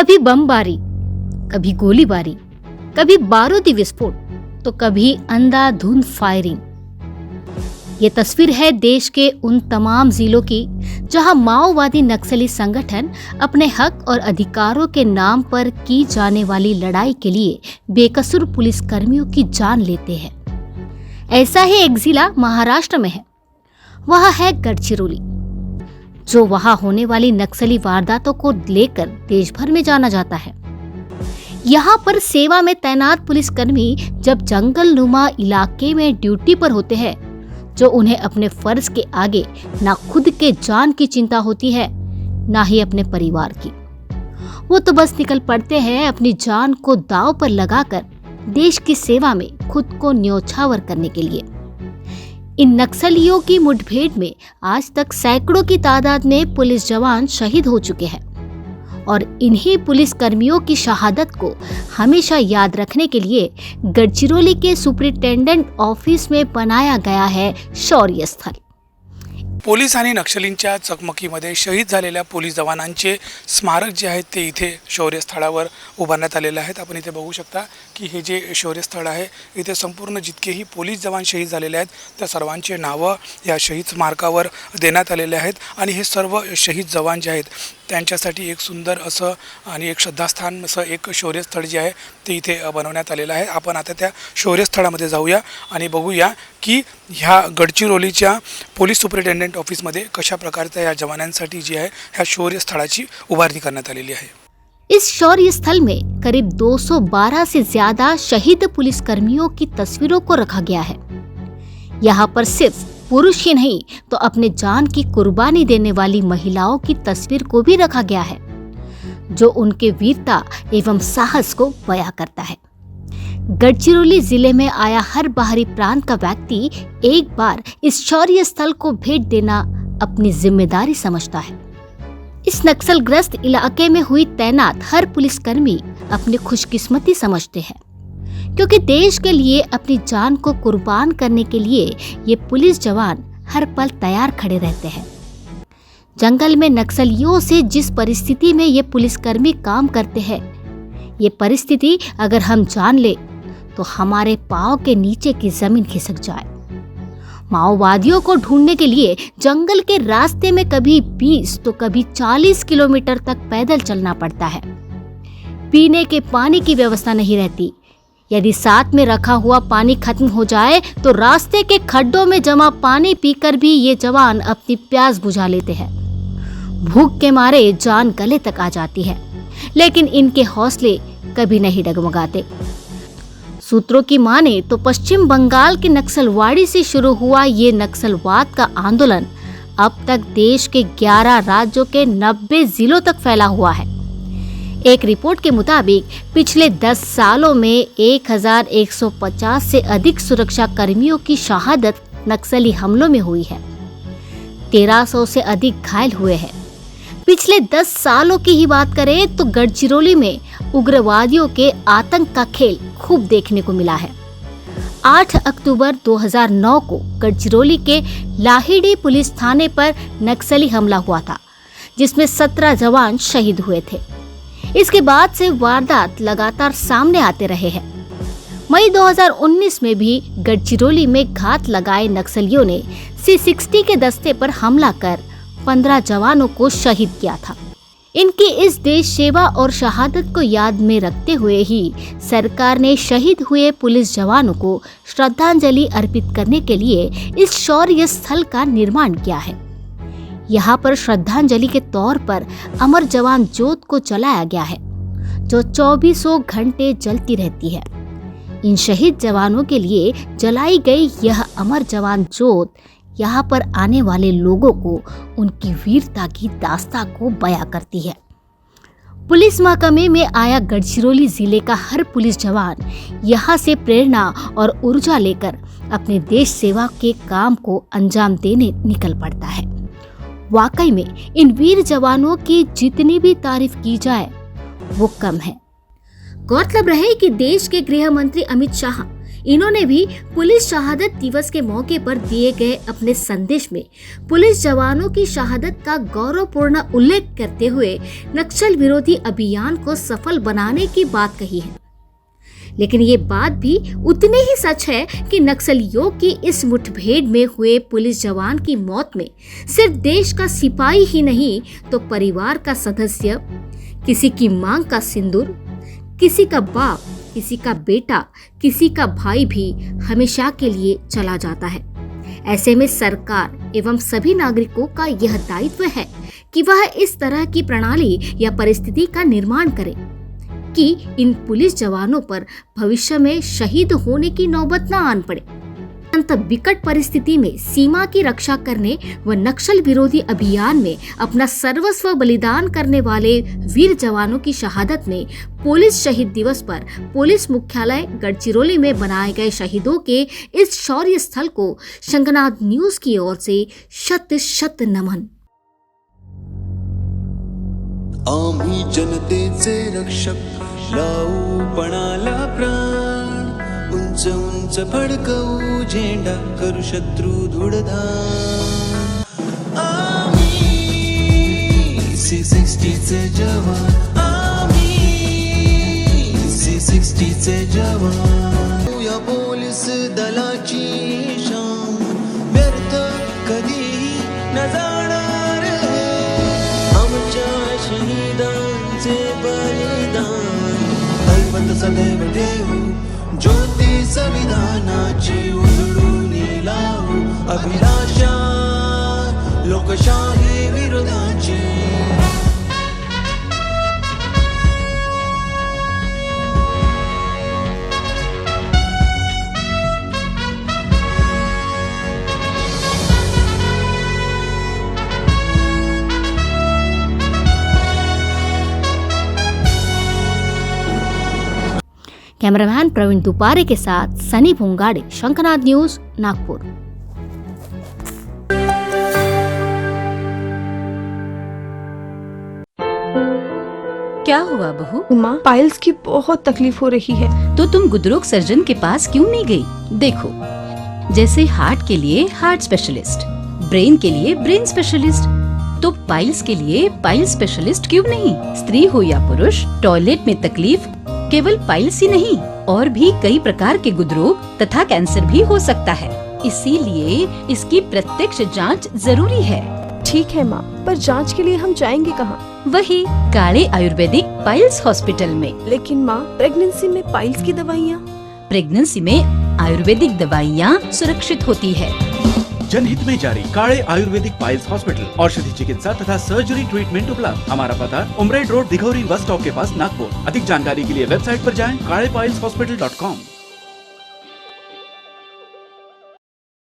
कभी बमबारी, कभी गोलीबारी, कभी बारूदी विस्फोट, तो कभी अंधाधुंध फायरिंग। ये तस्वीर है देश के उन तमाम जिलों की जहां माओवादी नक्सली संगठन अपने हक और अधिकारों के नाम पर की जाने वाली लड़ाई के लिए बेकसूर पुलिस कर्मियों की जान लेते हैं। ऐसा ही एक जिला महाराष्ट्र में है। वह है गढ़चिरौली, जो वहां होने वाली नक्सली वारदातों को लेकर देश भर में जाना जाता है। यहाँ पर सेवा में तैनात पुलिसकर्मी जब जंगल नुमा इलाके में ड्यूटी पर होते हैं, जो उन्हें अपने फर्ज के आगे ना खुद के जान की चिंता होती है, ना ही अपने परिवार की। वो तो बस निकल पड़ते हैं अपनी जान को दांव पर लगाकर देश की सेवा में खुद को न्योछावर करने के लिए। इन नक्सलियों की मुठभेड़ में आज तक सैकड़ों की तादाद में पुलिस जवान शहीद हो चुके हैं और इन्हीं पुलिस कर्मियों की शहादत को हमेशा याद रखने के लिए गढ़चिरौली के सुपरिटेंडेंट ऑफिस में बनाया गया है शौर्य स्थल। पोलीस आणि नक्षलींच्या चकमकीमध्ये शहीद झालेल्या पोलीस जवानांचे स्मारक जे आहेत ते इथे शौर्यस्थळावर उभारण्यात आलेले आहेत। आपण इथे बघू शकता की हे जे शौर्यस्थळ आहे इथे संपूर्ण जितकेही पोलीस जवान शहीद झालेले आहेत त्या सर्वांचे नावं या शहीद स्मारकावर देण्यात आलेले आहेत आणि हे सर्व शहीद जवान जे आहेत त्यांच्यासाठी एक सुंदर असं आणि एक श्रद्धास्थान असं एक शौर्यस्थळ जे आहे ते इथे बनवण्यात आलेलं आहे। आपण आता त्या शौर्यस्थळामध्ये जाऊया आणि बघूया की ह्या गडचिरोलीच्या पोलीस सुपरिटेंडेंट ऑफिसमध्ये कशा प्रकारच्या या जवानांसाठी जी आहे ह्या शौर्यस्थळाची उभारणी करण्यात आलेली है। इस शौर्य स्थल में करीब 212 से ज्यादा शहीद पुलिसकर्मियों की तस्वीरों को रखा गया है। यहाँ पर सिर्फ पुरुष ही नहीं तो अपने जान की कुर्बानी देने वाली महिलाओं की तस्वीर को भी रखा गया है, जो उनके वीरता एवं साहस को बयां करता है। गढ़चिरौली जिले में आया हर बाहरी प्रांत का व्यक्ति एक बार इस शौर्य स्थल को भेंट देना अपनी जिम्मेदारी समझता है। इस नक्सलग्रस्त इलाके में हुई तैनात हर पुलिसकर्मी अपनी खुशकिस्मती समझते हैं, क्योंकि देश के लिए अपनी जान को कुर्बान करने के लिए ये पुलिस जवान हर पल तैयार खड़े रहते हैं। जंगल में नक्सलियों से जिस परिस्थिति में ये पुलिसकर्मी काम करते हैं, ये परिस्थिति अगर हम जान ले तो हमारे पांव के नीचे की जमीन खिसक जाए। माओवादियों को ढूंढने के लिए जंगल के रास्ते में कभी 20 तो कभी 40 किलोमीटर तक पैदल चलना पड़ता है। पीने के पानी की व्यवस्था नहीं रहती। यदि साथ में रखा हुआ पानी खत्म हो जाए तो रास्ते के खड्डों में जमा पानी पीकर भी ये जवान अपनी प्यास बुझा लेते हैं। भूख के मारे जान गले तक आ जाती है, लेकिन इनके हौसले कभी नहीं डगमगाते। सूत्रों की माने तो पश्चिम बंगाल के नक्सलवाड़ी से शुरू हुआ ये नक्सलवाद का आंदोलन अब तक देश के 11 राज्यों के 90 जिलों तक फैला हुआ है। एक रिपोर्ट के मुताबिक पिछले 10 सालों में 1150 से अधिक सुरक्षा कर्मियों की शहादत नक्सली हमलों में हुई है। 1300 से अधिक घायल हुए हैं। पिछले 10 सालों की ही बात करें तो गढ़चिरौली में उग्रवादियों के आतंक का खेल खूब देखने को मिला है। 8 अक्टूबर 2009 को गढ़चिरौली के लाहिड़ी पुलिस थाने पर नक्सली हमला हुआ था, जिसमें 17 जवान शहीद हुए थे। इसके बाद से वारदात लगातार सामने आते रहे हैं। मई 2019 में भी गढ़चिरौली में घात लगाए नक्सलियों ने C60 के दस्ते पर हमला कर 15 जवानों को शहीद किया था। इनकी इस देश सेवा और शहादत को याद में रखते हुए ही सरकार ने शहीद हुए पुलिस जवानों को श्रद्धांजलि अर्पित करने के लिए इस शौर्य स्थल का निर्माण किया है। यहाँ पर श्रद्धांजलि के तौर पर अमर जवान ज्योत को जलाया गया है, जो 24 घंटे जलती रहती है। इन शहीद जवानों के लिए जलाई गई यह अमर जवान ज्योत यहाँ पर आने वाले लोगों को उनकी वीरता की दास्तां को बयां करती है। पुलिस महकमे में आया गढ़चिरौली जिले का हर पुलिस जवान यहाँ से प्रेरणा और ऊर्जा लेकर अपने देश सेवा के काम को अंजाम देने निकल पड़ता है। वाकई में इन वीर जवानों की जितनी भी तारीफ की जाए वो कम है। गौरतलब रहे कि देश के गृह मंत्री अमित शाह इन्होंने भी पुलिस शहादत दिवस के मौके पर दिए गए अपने संदेश में पुलिस जवानों की शहादत का गौरवपूर्ण उल्लेख करते हुए नक्सल विरोधी अभियान को सफल बनाने की बात कही है। लेकिन ये बात भी उतनी ही सच है कि नक्सलियों की इस मुठभेड़ में हुए पुलिस जवान की मौत में सिर्फ देश का सिपाही ही नहीं तो परिवार का सदस्य, किसी की मांग का सिंदूर, किसी का बाप, किसी का बेटा, किसी का भाई भी हमेशा के लिए चला जाता है। ऐसे में सरकार एवं सभी नागरिकों का यह दायित्व है कि वह इस तरह की प्रणाली या परिस्थिति का निर्माण करे कि इन पुलिस जवानों पर भविष्य में शहीद होने की नौबत न आन पड़े। अत्यंत विकट परिस्थिति में सीमा की रक्षा करने व नक्सल विरोधी अभियान में अपना सर्वस्व बलिदान करने वाले वीर जवानों की शहादत में पुलिस शहीद दिवस पर पुलिस मुख्यालय गढ़चिरौली में बनाए गए शहीदों के इस शौर्य स्थल को शंखनाद न्यूज की ओर से शत शत नमन। आम्ही जनतेचे रक्षक लावू पणाला प्राण, उंच उंच फडकवू झेंडा करू शत्रू धुडधान। आम्ही C60 चे जवान, आम्ही C60 चे जवान। या पोलीस दलाची शान व्यर्थ कधीही न जाणार है। आमच्या शहीदांचे बलिदान दैवत सदैव देऊ, ज्योती संविधानाची उजळून लावू, अभिलाषा लोकशाही विरोधाची। कैमरामैन प्रवीण दुपारे के साथ सनी भुंगाड़े, शंखनाद न्यूज, नागपुर। क्या हुआ बहू? माँ, पाइल्स की बहुत तकलीफ हो रही है। तो तुम गुदरोग सर्जन के पास क्यों नहीं गई? देखो, जैसे हार्ट के लिए हार्ट स्पेशलिस्ट, ब्रेन के लिए ब्रेन स्पेशलिस्ट, तो पाइल्स के लिए पाइल स्पेशलिस्ट क्यों नहीं? स्त्री हो या पुरुष, टॉयलेट में तकलीफ केवल पाइल्स ही नहीं, और भी कई प्रकार के गुदरोग तथा कैंसर भी हो सकता है। इसीलिए इसकी प्रत्यक्ष जांच जरूरी है। ठीक है माँ, पर जांच के लिए हम जाएंगे कहाँ? वही काले आयुर्वेदिक पाइल्स हॉस्पिटल में। लेकिन माँ, प्रेगनेंसी में पाइल्स की दवाइयाँ? प्रेगनेंसी में आयुर्वेदिक दवाइयाँ सुरक्षित होती है। जनहित में जारी काले आयुर्वेदिक पाइल्स हॉस्पिटल, औषधि चिकित्सा तथा सर्जरी ट्रीटमेंट उपलब्ध। हमारा पता उमरेड रोड, दिघौरी बस स्टॉप के पास, नागपुर। अधिक जानकारी के लिए वेबसाइट पर जाएं kalepileshhospital.com।